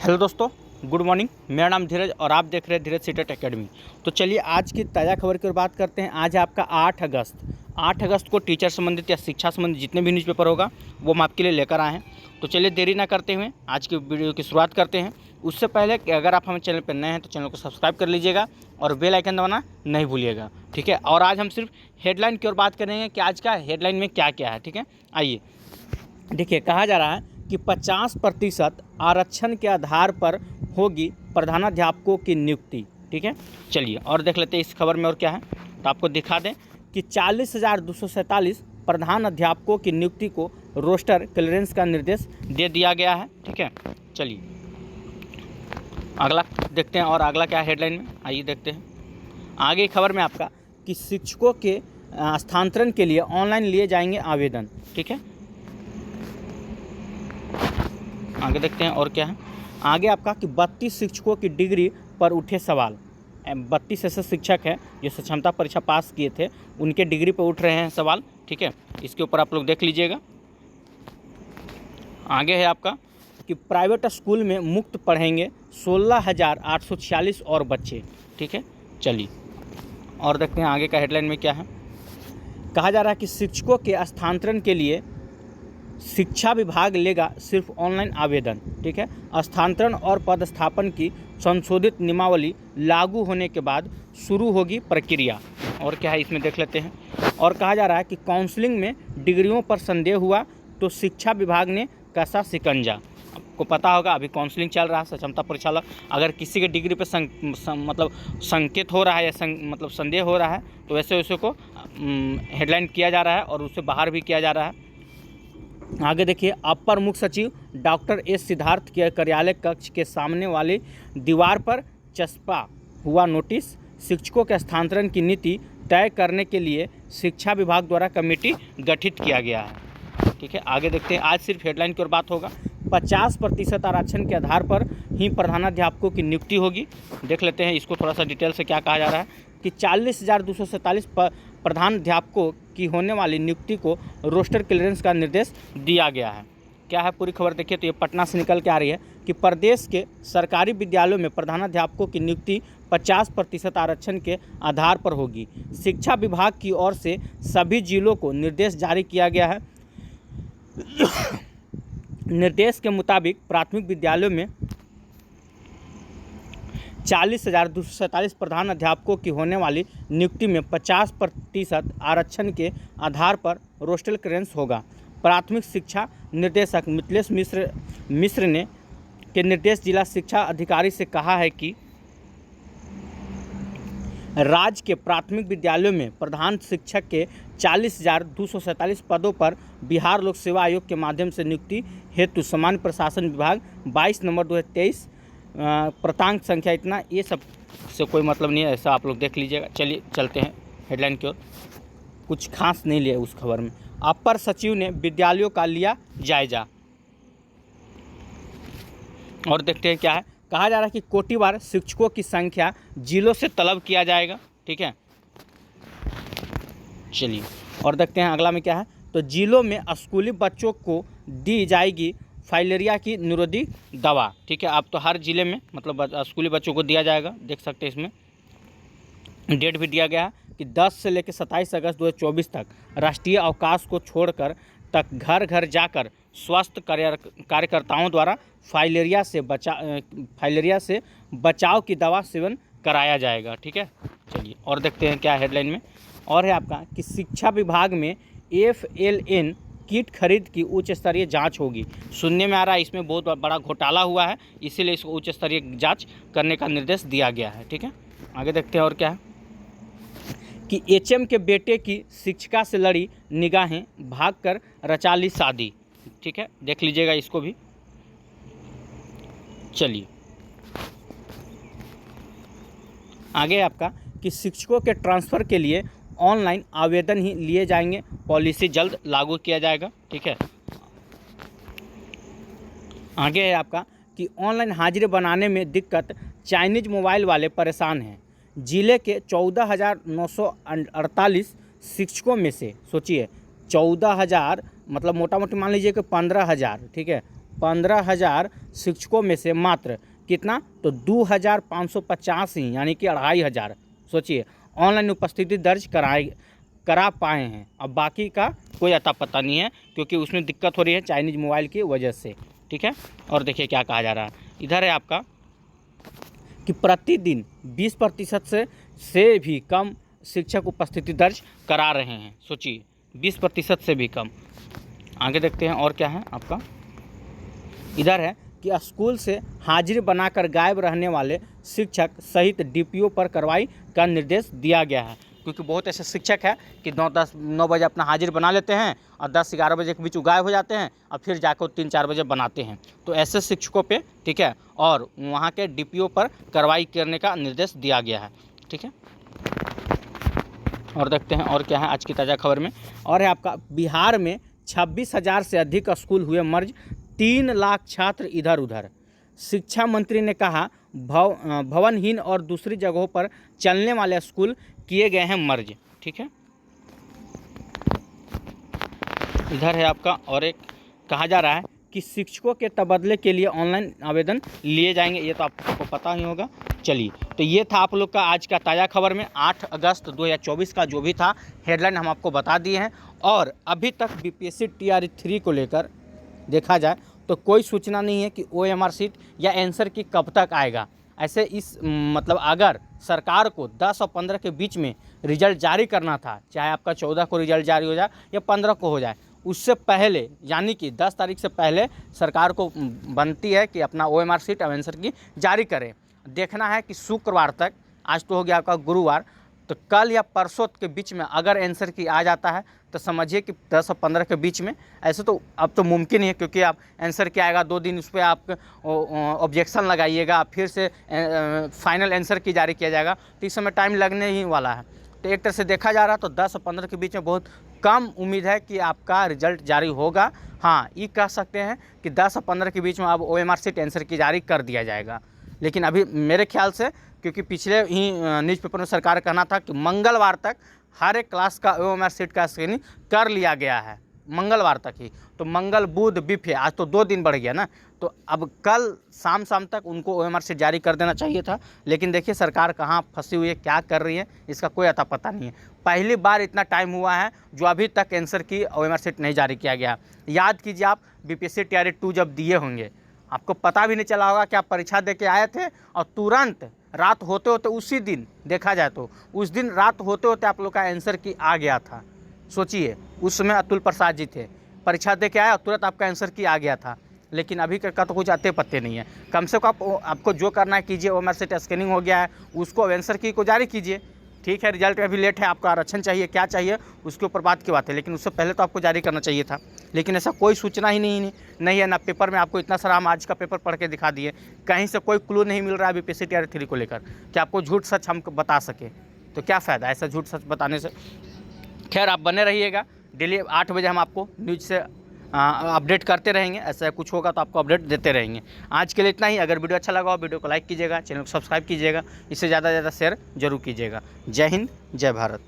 Hello दोस्तों, good morning. मेरा नाम धीरज और आप देख रहे हैं धीरज सीटेट एकेडमी। तो चलिए आज की ताज़ा खबर की ओर बात करते हैं। आज है आपका 8 अगस्त को टीचर संबंधित या शिक्षा संबंधित जितने भी न्यूज़पेपर होगा वो हम आपके लिए लेकर आए हैं। तो चलिए देरी ना करते हुए आज की वीडियो की शुरुआत करते हैं। उससे पहले कि अगर आप हमारे चैनल पर नए हैं तो चैनल को सब्सक्राइब कर लीजिएगा और बेल आइकन दबाना नहीं भूलिएगा, ठीक है। और आज हम सिर्फ हेडलाइन की ओर बात करेंगे कि आज का हेडलाइन में क्या क्या है, ठीक है। आइए देखिए, कहा जा रहा है कि 50% आरक्षण के आधार पर होगी प्रधानाध्यापकों की नियुक्ति, ठीक है। चलिए और देख लेते हैं इस खबर में और क्या है। तो आपको दिखा दें कि 40,247 प्रधान अध्यापकों की नियुक्ति को रोस्टर क्लियरेंस का निर्देश दे दिया गया है, ठीक है। चलिए अगला देखते हैं और अगला क्या है हेडलाइन में, आइए देखते हैं। आगे खबर में आपका कि शिक्षकों के स्थानांतरण के लिए ऑनलाइन लिए जाएंगे आवेदन, ठीक है। आगे देखते हैं और क्या है। आगे आपका कि 32 शिक्षकों की डिग्री पर उठे सवाल। 32 ऐसे शिक्षक हैं जो क्षमता परीक्षा पास किए थे, उनके डिग्री पर उठ रहे हैं सवाल, ठीक है। इसके ऊपर आप लोग देख लीजिएगा। आगे है आपका कि प्राइवेट स्कूल में मुफ्त पढ़ेंगे 16,846 और बच्चे, ठीक है। चलिए और देखते हैं आगे का हेडलाइन में क्या है। कहा जा रहा है कि शिक्षकों के स्थानांतरण के लिए शिक्षा विभाग लेगा सिर्फ ऑनलाइन आवेदन, ठीक है। स्थानांतरण और पदस्थापन की संशोधित नियमावली लागू होने के बाद शुरू होगी प्रक्रिया। और क्या है इसमें देख लेते हैं। और कहा जा रहा है कि काउंसलिंग में डिग्रियों पर संदेह हुआ तो शिक्षा विभाग ने कसा शिकंजा। आपको पता होगा अभी काउंसलिंग चल रहा है क्षमता परीक्षा। अगर किसी के डिग्री पे मतलब संकेत हो रहा है या मतलब संदेह हो रहा है तो वैसे वैसे को हेडलाइन किया जा रहा है और उससे बाहर भी किया जा रहा है। आगे देखिए, अपर मुख्य सचिव डॉक्टर एस सिद्धार्थ के कार्यालय कक्ष के सामने वाली दीवार पर चस्पा हुआ नोटिस। शिक्षकों के स्थानांतरण की नीति तय करने के लिए शिक्षा विभाग द्वारा कमेटी गठित किया गया है, ठीक है। आगे देखते हैं, आज सिर्फ हेडलाइन की ओर बात होगा। 50% आरक्षण के आधार पर ही प्रधानाध्यापकों की नियुक्ति होगी। देख लेते हैं इसको थोड़ा सा डिटेल से क्या कहा जा रहा है कि 40,247 प्रधानाध्यापकों की होने वाली नियुक्ति को रोस्टर क्लियरेंस का निर्देश दिया गया है। क्या है पूरी खबर देखिए। तो ये पटना से निकल के आ रही है कि प्रदेश के सरकारी विद्यालयों में प्रधानाध्यापकों की नियुक्ति 50% आरक्षण के आधार पर होगी। शिक्षा विभाग की ओर से सभी जिलों को निर्देश जारी किया गया है। निर्देश के मुताबिक प्राथमिक विद्यालयों में 40,247 प्रधान अध्यापकों की होने वाली नियुक्ति में 50% आरक्षण के आधार पर रोस्टर क्लियरेंस होगा। प्राथमिक शिक्षा निदेशक मिथिलेश मिश्र ने के निर्देश जिला शिक्षा अधिकारी से कहा है कि राज्य के प्राथमिक विद्यालयों में प्रधान शिक्षक के 40,247 पदों पर बिहार लोक सेवा आयोग के माध्यम से नियुक्ति हेतु सामान्य प्रशासन विभाग 22 नंबर 2023 प्रांतांक संख्या इतना, ये सब से कोई मतलब नहीं है, ऐसा आप लोग देख लीजिएगा। चलिए चलते हैं हेडलाइन की ओर। कुछ खास नहीं लिया उस खबर में। अपर सचिव ने विद्यालयों का लिया जायजा और देखते हैं क्या है। कहा जा रहा है कि कोटिवार शिक्षकों की संख्या जिलों से तलब किया जाएगा, ठीक है। चलिए और देखते हैं अगला में क्या है। तो जिलों में स्कूली बच्चों को दी जाएगी फाइलेरिया की निरोधी दवा, ठीक है। अब तो हर जिले में मतलब स्कूली बच्चों को दिया जाएगा। देख सकते हैं इसमें डेट भी दिया गया है कि 10 से लेकर 27 अगस्त 2024 तक राष्ट्रीय अवकाश को छोड़कर तक घर घर जाकर स्वास्थ्य कार्यकर्ताओं द्वारा फाइलेरिया से बचाव की दवा सेवन कराया जाएगा, ठीक है। चलिए और देखते हैं क्या हेडलाइन में और है आपका कि शिक्षा विभाग में FLN किट खरीद की उच्च स्तरीय जांच होगी। सुनने में आ रहा है इसमें बहुत बड़ा घोटाला हुआ है, इसीलिए इसको उच्च स्तरीय जांच करने का निर्देश दिया गया है, ठीक है। आगे देखते हैं और क्या है कि HM के बेटे की शिक्षिका से लड़ी निगाहें, भागकर रचा ली शादी, ठीक है। देख लीजिएगा इसको भी। चलिए आगे आपका कि शिक्षकों के ट्रांसफ़र के लिए ऑनलाइन आवेदन ही लिए जाएंगे, पॉलिसी जल्द लागू किया जाएगा, ठीक है। आगे है आपका कि ऑनलाइन हाजिरी बनाने में दिक्कत, चाइनीज मोबाइल वाले परेशान हैं। जिले के 14,948 शिक्षकों में से सोचिए 14,000 मतलब मोटा मोटी मान लीजिए कि 15,000, ठीक है, 15,000 शिक्षकों में से मात्र कितना, तो 2,550 ही, यानी कि 2,500, सोचिए, ऑनलाइन उपस्थिति दर्ज करा पाए हैं। अब बाकी का कोई अता पता नहीं है, क्योंकि उसमें दिक्कत हो रही है चाइनीज़ मोबाइल की वजह से, ठीक है। और देखिए क्या कहा जा रहा है, इधर है आपका कि प्रतिदिन 20% से भी कम शिक्षक उपस्थिति दर्ज करा रहे हैं। सोचिए, 20% से भी कम। आगे देखते हैं और क्या है आपका, इधर है कि स्कूल से हाजिरी बनाकर गायब रहने वाले शिक्षक सहित डीपीओ पर कार्रवाई का निर्देश दिया गया है, क्योंकि बहुत ऐसे शिक्षक हैं कि 9 बजे अपना हाजिर बना लेते हैं और 10-11 बजे के बीच गायब हो जाते हैं और फिर जाकर 3-4 बजे बनाते हैं। तो ऐसे शिक्षकों पे, ठीक है, और वहाँ के डीपीओ पर कार्रवाई करने का निर्देश दिया गया है, ठीक है। और देखते हैं और क्या है आज की ताज़ा खबर में, और है आपका बिहार में 26,000 से अधिक स्कूल हुए मर्ज, 3 लाख छात्र इधर उधर। शिक्षा मंत्री ने कहा भवनहीन और दूसरी जगहों पर चलने वाले स्कूल किए गए हैं मर्ज, ठीक है। इधर है आपका और एक, कहा जा रहा है कि शिक्षकों के तबादले के लिए ऑनलाइन आवेदन लिए जाएंगे, ये तो आपको पता ही होगा। चलिए, तो ये था आप लोग का आज का ताज़ा खबर में 8 अगस्त 2024 का जो भी था हेडलाइन हम आपको बता दिए हैं। और अभी तक बीपीएससी TRE 3 को लेकर देखा जाए तो कोई सूचना नहीं है कि OMR सीट या आंसर की कब तक आएगा। ऐसे इस मतलब अगर सरकार को 10 और 15 के बीच में रिजल्ट जारी करना था, चाहे आपका 14 को रिजल्ट जारी हो जाए या 15 को हो जाए, उससे पहले यानी कि 10 तारीख से पहले सरकार को बनती है कि अपना OMR सीट और आंसर की जारी करें। देखना है कि शुक्रवार तक, आज तो हो गया आपका गुरुवार, तो कल या परसों के बीच में अगर आंसर की आ जाता है तो समझिए कि 10 और 15 के बीच में। ऐसे तो अब तो मुमकिन ही है, क्योंकि आप आंसर क्या आएगा 2 दिन उस पर आप ऑब्जेक्शन लगाइएगा, फिर से फाइनल आंसर की जारी किया जाएगा, तो इस समय टाइम लगने ही वाला है। तो एक तरह से देखा जा रहा तो 10 और 15 के बीच में बहुत कम उम्मीद है कि आपका रिजल्ट जारी होगा। हाँ, ये कह सकते हैं कि 10 और 15 के बीच में अब OMR सीट आंसर की जारी कर दिया जाएगा। लेकिन अभी मेरे ख्याल से, क्योंकि पिछले ही न्यूज़पेपर में सरकार का कहना था कि मंगलवार तक हर एक क्लास का OMR सीट का स्क्रीनिंग कर लिया गया है, मंगलवार तक ही। तो मंगल बुध बिफे, आज तो 2 दिन बढ़ गया ना, तो अब कल शाम तक उनको OMR सीट जारी कर देना चाहिए था। लेकिन देखिए सरकार कहाँ फंसी हुई है, क्या कर रही है, इसका कोई अता पता नहीं है। पहली बार इतना टाइम हुआ है जो अभी तक आंसर की OMR सीट नहीं जारी किया गया। याद कीजिए आप बीपीएससी TRE 2 जब दिए होंगे, आपको पता भी नहीं चला होगा कि आप परीक्षा दे के आए थे और तुरंत रात होते होते उसी दिन, देखा जाए तो उस दिन रात होते होते आप लोग का आंसर की आ गया था। सोचिए, उस समय अतुल प्रसाद जी थे, परीक्षा दे के आए और तुरंत आपका आंसर की आ गया था। लेकिन अभी का तो कुछ आते पत्ते नहीं है। कम से कम आपको जो करना है कीजिए, OMR सीट स्कैनिंग हो गया है, उसको आंसर की को जारी कीजिए। ठीक है, रिजल्ट अभी लेट है, आपका आरक्षण चाहिए, क्या चाहिए उसके ऊपर बात की बात है, लेकिन उससे पहले तो आपको जारी करना चाहिए था। लेकिन ऐसा कोई सूचना ही नहीं है ना पेपर में। आपको इतना सारा हम आज का पेपर पढ़ के दिखा दिए, कहीं से कोई क्लू नहीं मिल रहा है बीपीएससी TRE 3 को लेकर कि आपको झूठ सच हम बता सके। तो क्या फ़ायदा ऐसा झूठ सच बताने से। खैर, आप बने रहिएगा, डेली 8 बजे हम आपको न्यूज़ से अपडेट करते रहेंगे। ऐसा कुछ होगा तो आपको अपडेट देते रहेंगे। आज के लिए इतना ही। अगर वीडियो अच्छा लगा हो, वीडियो को लाइक कीजिएगा, चैनल को सब्सक्राइब कीजिएगा, इससे ज़्यादा से ज़्यादा शेयर जरूर कीजिएगा। जय हिंद, जय भारत।